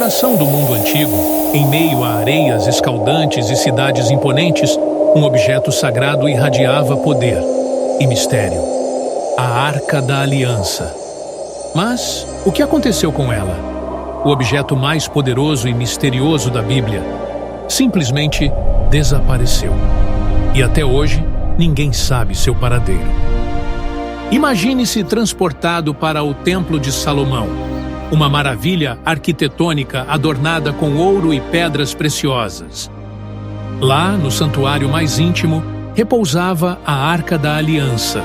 coração do mundo antigo, em meio a areias escaldantes e cidades imponentes, um objeto sagrado irradiava poder e mistério. A Arca da Aliança. Mas o que aconteceu com ela? O objeto mais poderoso e misterioso da Bíblia simplesmente desapareceu. E até hoje, ninguém sabe seu paradeiro. Imagine-se transportado para o Templo de Salomão, uma maravilha arquitetônica adornada com ouro e pedras preciosas. Lá, no santuário mais íntimo, repousava a Arca da Aliança,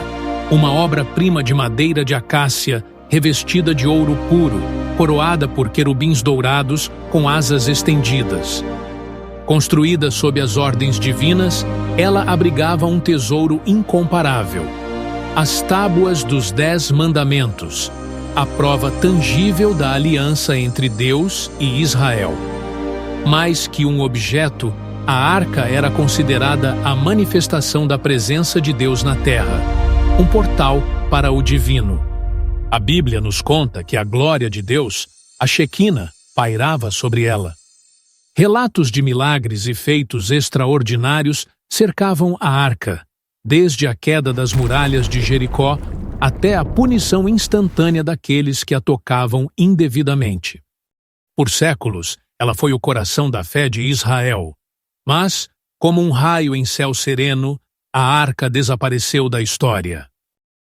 uma obra-prima de madeira de acácia revestida de ouro puro, coroada por querubins dourados com asas estendidas. Construída sob as ordens divinas, ela abrigava um tesouro incomparável: as Tábuas dos 10 Mandamentos, a prova tangível da aliança entre Deus e Israel. Mais que um objeto, a arca era considerada a manifestação da presença de Deus na terra, um portal para o divino. A Bíblia nos conta que a glória de Deus, a Shequina, pairava sobre ela. Relatos de milagres e feitos extraordinários cercavam a arca, desde a queda das muralhas de Jericó até a punição instantânea daqueles que a tocavam indevidamente. Por séculos, ela foi o coração da fé de Israel. Mas, como um raio em céu sereno, a arca desapareceu da história.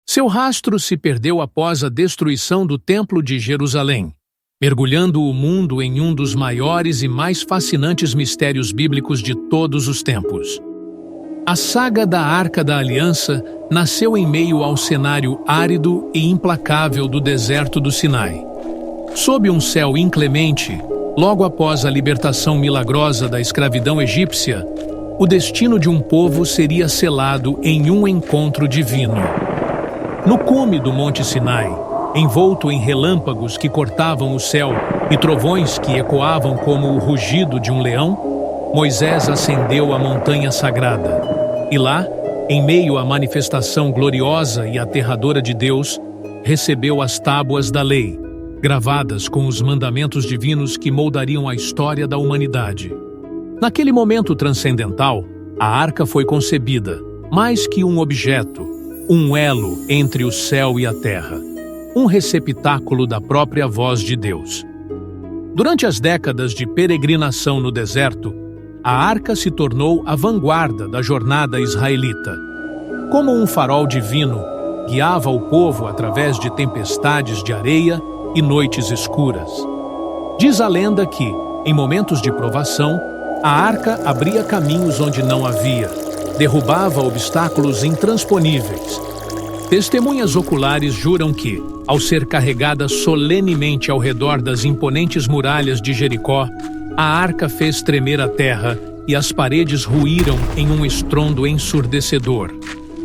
Seu rastro se perdeu após a destruição do Templo de Jerusalém, mergulhando o mundo em um dos maiores e mais fascinantes mistérios bíblicos de todos os tempos. A saga da Arca da Aliança nasceu em meio ao cenário árido e implacável do deserto do Sinai. Sob um céu inclemente, logo após a libertação milagrosa da escravidão egípcia, o destino de um povo seria selado em um encontro divino. No cume do Monte Sinai, envolto em relâmpagos que cortavam o céu e trovões que ecoavam como o rugido de um leão, Moisés ascendeu a montanha sagrada. E lá, em meio à manifestação gloriosa e aterradora de Deus, recebeu as tábuas da lei, gravadas com os mandamentos divinos que moldariam a história da humanidade. Naquele momento transcendental, a arca foi concebida, mais que um objeto, um elo entre o céu e a terra, um receptáculo da própria voz de Deus. Durante as décadas de peregrinação no deserto, a arca se tornou a vanguarda da jornada israelita. Como um farol divino, guiava o povo através de tempestades de areia e noites escuras. Diz a lenda que, em momentos de provação, a arca abria caminhos onde não havia, derrubava obstáculos intransponíveis. Testemunhas oculares juram que, ao ser carregada solenemente ao redor das imponentes muralhas de Jericó, a arca fez tremer a terra e as paredes ruíram em um estrondo ensurdecedor,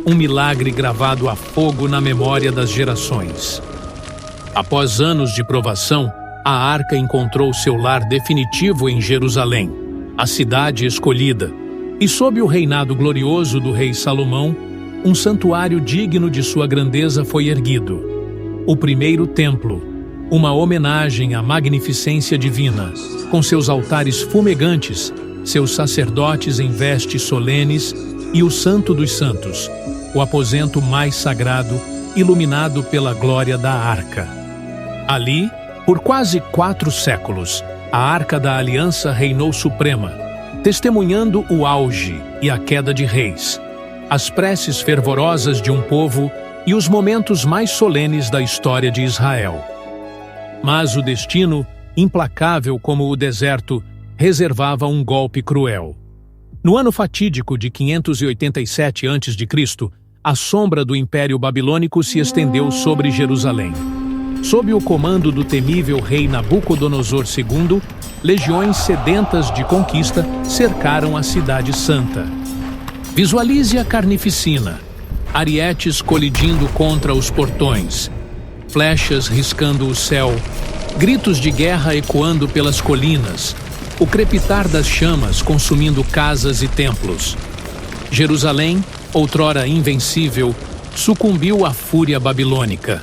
um milagre gravado a fogo na memória das gerações. Após anos de provação, a arca encontrou seu lar definitivo em Jerusalém, a cidade escolhida, e sob o reinado glorioso do rei Salomão, um santuário digno de sua grandeza foi erguido. O primeiro templo, uma homenagem à magnificência divina, com seus altares fumegantes, seus sacerdotes em vestes solenes e o Santo dos Santos, o aposento mais sagrado, iluminado pela glória da arca. Ali, por quase 4 séculos, a Arca da Aliança reinou suprema, testemunhando o auge e a queda de reis, as preces fervorosas de um povo e os momentos mais solenes da história de Israel. Mas o destino, implacável como o deserto, reservava um golpe cruel. No ano fatídico de 587 a.C., a sombra do Império Babilônico se estendeu sobre Jerusalém. Sob o comando do temível rei Nabucodonosor II, legiões sedentas de conquista cercaram a Cidade Santa. Visualize a carnificina, arietes colidindo contra os portões, flechas riscando o céu, gritos de guerra ecoando pelas colinas, o crepitar das chamas consumindo casas e templos. Jerusalém, outrora invencível, sucumbiu à fúria babilônica.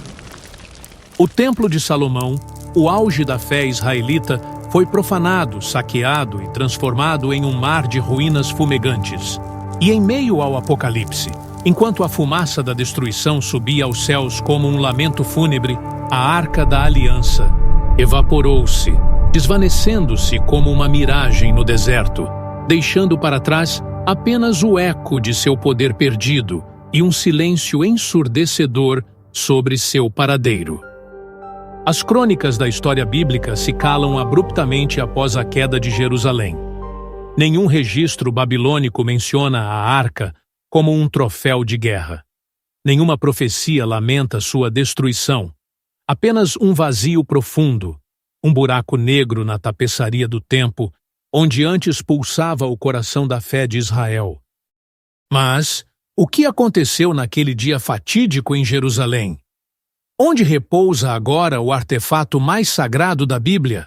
O Templo de Salomão, o auge da fé israelita, foi profanado, saqueado e transformado em um mar de ruínas fumegantes. E em meio ao apocalipse, enquanto a fumaça da destruição subia aos céus como um lamento fúnebre, a Arca da Aliança evaporou-se, desvanecendo-se como uma miragem no deserto, deixando para trás apenas o eco de seu poder perdido e um silêncio ensurdecedor sobre seu paradeiro. As crônicas da história bíblica se calam abruptamente após a queda de Jerusalém. Nenhum registro babilônico menciona a arca como um troféu de guerra. Nenhuma profecia lamenta sua destruição. Apenas um vazio profundo, um buraco negro na tapeçaria do tempo, onde antes pulsava o coração da fé de Israel. Mas o que aconteceu naquele dia fatídico em Jerusalém? Onde repousa agora o artefato mais sagrado da Bíblia?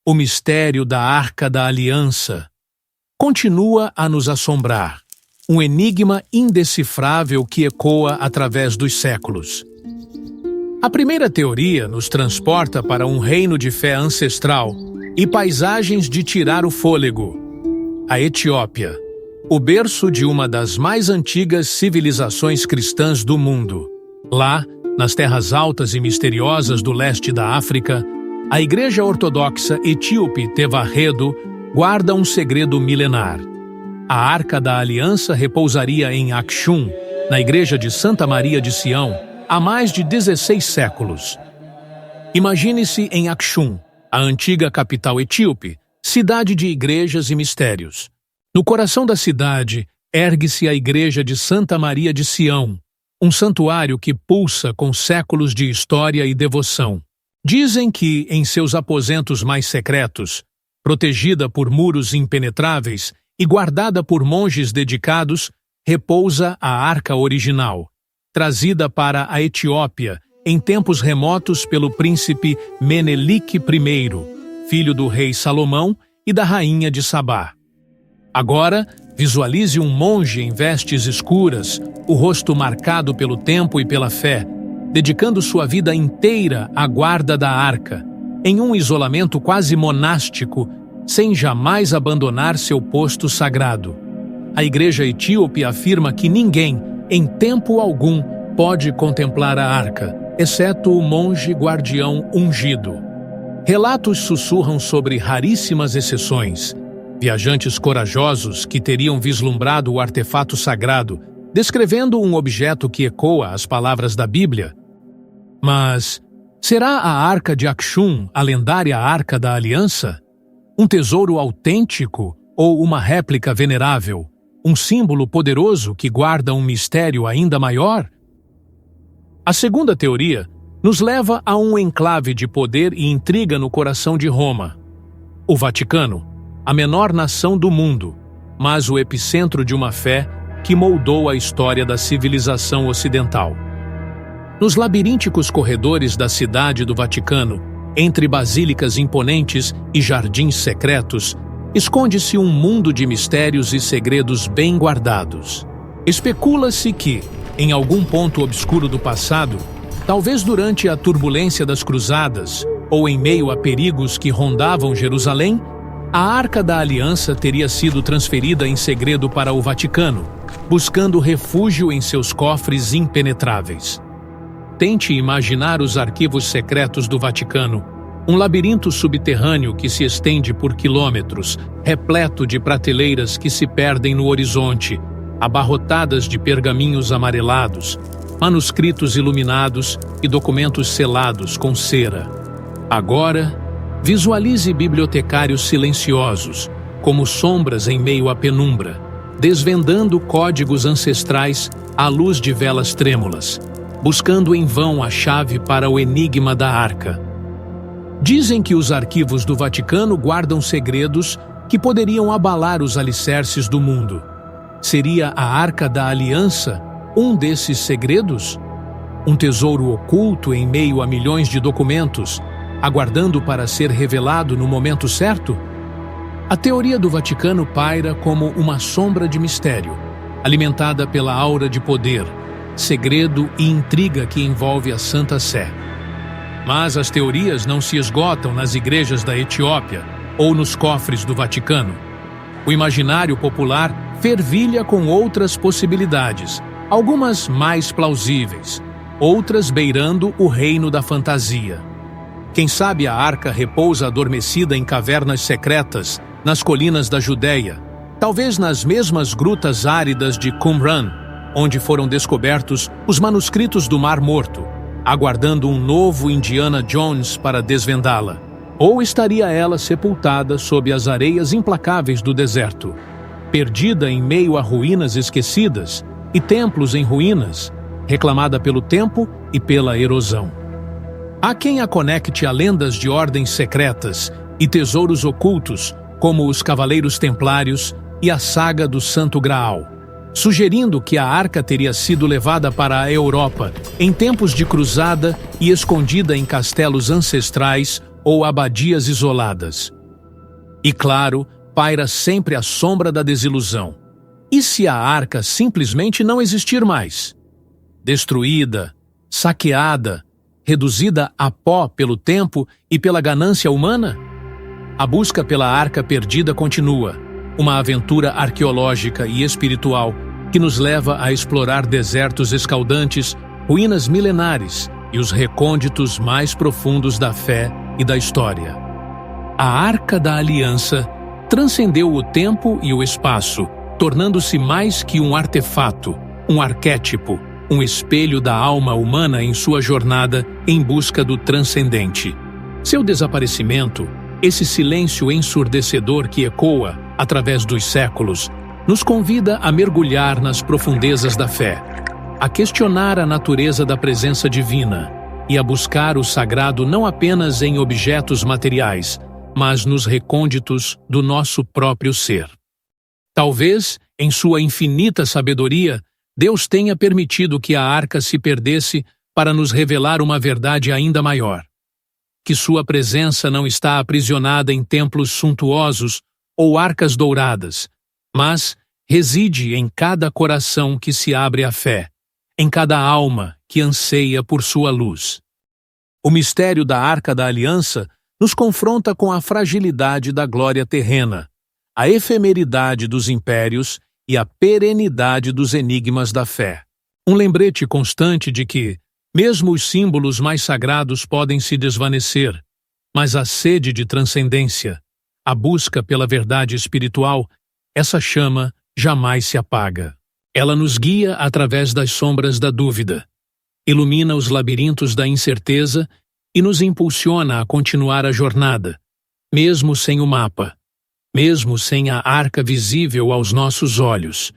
O mistério da Arca da Aliança continua a nos assombrar, um enigma indecifrável que ecoa através dos séculos. A primeira teoria nos transporta para um reino de fé ancestral e paisagens de tirar o fôlego. A Etiópia, o berço de uma das mais antigas civilizações cristãs do mundo. Lá, nas terras altas e misteriosas do leste da África, a Igreja Ortodoxa Etíope Tevarredo guarda um segredo milenar. A Arca da Aliança repousaria em Aksum, na Igreja de Santa Maria de Sião, há mais de 16 séculos. Imagine-se em Aksum, a antiga capital etíope, cidade de igrejas e mistérios. No coração da cidade, ergue-se a Igreja de Santa Maria de Sião, um santuário que pulsa com séculos de história e devoção. Dizem que, em seus aposentos mais secretos, protegida por muros impenetráveis e guardada por monges dedicados, repousa a arca original, trazida para a Etiópia em tempos remotos pelo príncipe Menelik I, filho do rei Salomão e da rainha de Sabá. Agora, visualize um monge em vestes escuras, o rosto marcado pelo tempo e pela fé, dedicando sua vida inteira à guarda da arca, em um isolamento quase monástico, sem jamais abandonar seu posto sagrado. A Igreja Etíope afirma que ninguém, em tempo algum, pode contemplar a arca, exceto o monge guardião ungido. Relatos sussurram sobre raríssimas exceções, viajantes corajosos que teriam vislumbrado o artefato sagrado, descrevendo um objeto que ecoa as palavras da Bíblia. Mas será a Arca de Aksum a lendária Arca da Aliança? Um tesouro autêntico ou uma réplica venerável? Um símbolo poderoso que guarda um mistério ainda maior? A segunda teoria nos leva a um enclave de poder e intriga no coração de Roma. O Vaticano, a menor nação do mundo, mas o epicentro de uma fé que moldou a história da civilização ocidental. Nos labirínticos corredores da cidade do Vaticano, entre basílicas imponentes e jardins secretos, esconde-se um mundo de mistérios e segredos bem guardados. Especula-se que, em algum ponto obscuro do passado, talvez durante a turbulência das cruzadas ou em meio a perigos que rondavam Jerusalém, a Arca da Aliança teria sido transferida em segredo para o Vaticano, buscando refúgio em seus cofres impenetráveis. Tente imaginar os arquivos secretos do Vaticano, um labirinto subterrâneo que se estende por quilômetros, repleto de prateleiras que se perdem no horizonte, abarrotadas de pergaminhos amarelados, manuscritos iluminados e documentos selados com cera. Agora, visualize bibliotecários silenciosos, como sombras em meio à penumbra, desvendando códigos ancestrais à luz de velas trêmulas, buscando em vão a chave para o enigma da arca. Dizem que os arquivos do Vaticano guardam segredos que poderiam abalar os alicerces do mundo. Seria a Arca da Aliança um desses segredos? Um tesouro oculto em meio a milhões de documentos, aguardando para ser revelado no momento certo? A teoria do Vaticano paira como uma sombra de mistério, alimentada pela aura de poder, segredo e intriga que envolve a Santa Sé. Mas as teorias não se esgotam nas igrejas da Etiópia ou nos cofres do Vaticano. O imaginário popular fervilha com outras possibilidades, algumas mais plausíveis, outras beirando o reino da fantasia. Quem sabe a arca repousa adormecida em cavernas secretas nas colinas da Judéia, talvez nas mesmas grutas áridas de Qumran, onde foram descobertos os manuscritos do Mar Morto, aguardando um novo Indiana Jones para desvendá-la. Ou estaria ela sepultada sob as areias implacáveis do deserto, perdida em meio a ruínas esquecidas e templos em ruínas, reclamada pelo tempo e pela erosão. Há quem a conecte a lendas de ordens secretas e tesouros ocultos, como os Cavaleiros Templários e a saga do Santo Graal, sugerindo que a arca teria sido levada para a Europa em tempos de cruzada e escondida em castelos ancestrais ou abadias isoladas. E claro, paira sempre a sombra da desilusão. E se a arca simplesmente não existir mais? Destruída, saqueada, reduzida a pó pelo tempo e pela ganância humana? A busca pela arca perdida continua, uma aventura arqueológica e espiritual que nos leva a explorar desertos escaldantes, ruínas milenares e os recônditos mais profundos da fé e da história. A Arca da Aliança transcendeu o tempo e o espaço, tornando-se mais que um artefato, um arquétipo, um espelho da alma humana em sua jornada em busca do transcendente. Seu desaparecimento, esse silêncio ensurdecedor que ecoa através dos séculos, nos convida a mergulhar nas profundezas da fé, a questionar a natureza da presença divina e a buscar o sagrado não apenas em objetos materiais, mas nos recônditos do nosso próprio ser. Talvez, em sua infinita sabedoria, Deus tenha permitido que a arca se perdesse para nos revelar uma verdade ainda maior: que sua presença não está aprisionada em templos suntuosos ou arcas douradas, mas reside em cada coração que se abre à fé, em cada alma que anseia por sua luz. O mistério da Arca da Aliança nos confronta com a fragilidade da glória terrena, a efemeridade dos impérios e a perenidade dos enigmas da fé. Um lembrete constante de que, mesmo os símbolos mais sagrados podem se desvanecer, mas a sede de transcendência, a busca pela verdade espiritual, essa chama jamais se apaga. Ela nos guia através das sombras da dúvida, ilumina os labirintos da incerteza e nos impulsiona a continuar a jornada, mesmo sem o mapa, mesmo sem a arca visível aos nossos olhos.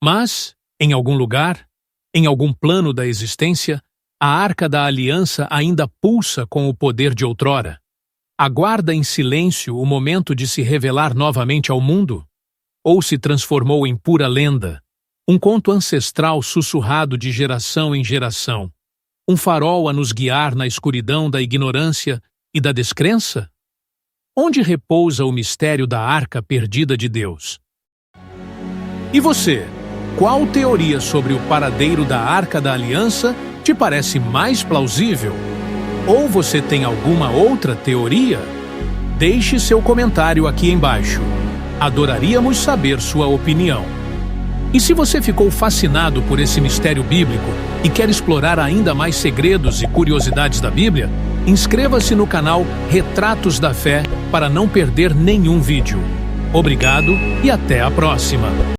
Mas, em algum lugar, em algum plano da existência, a Arca da Aliança ainda pulsa com o poder de outrora. Aguarda em silêncio o momento de se revelar novamente ao mundo? Ou se transformou em pura lenda, um conto ancestral sussurrado de geração em geração, um farol a nos guiar na escuridão da ignorância e da descrença? Onde repousa o mistério da Arca perdida de Deus? E você, qual teoria sobre o paradeiro da Arca da Aliança te parece mais plausível? Ou você tem alguma outra teoria? Deixe seu comentário aqui embaixo. Adoraríamos saber sua opinião. E se você ficou fascinado por esse mistério bíblico e quer explorar ainda mais segredos e curiosidades da Bíblia, inscreva-se no canal Retratos da Fé para não perder nenhum vídeo. Obrigado e até a próxima!